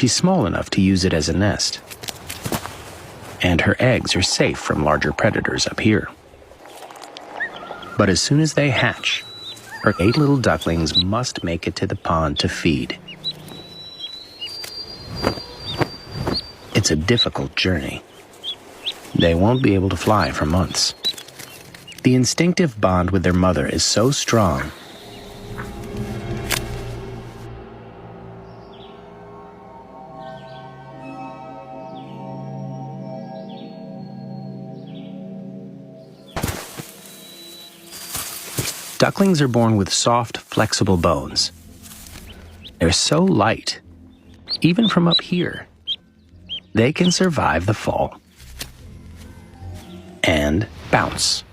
she's small enough to use it as a nest. And her eggs are safe from larger predators up here. But as soon as they hatch, her 8 little ducklings must make it to the pond to feed. It's a difficult journey. They won't be able to fly for months. The instinctive bond with their mother is so strong. Ducklings are born with soft, flexible bones. They're so light, even from up here, they can survive the fall and bounce.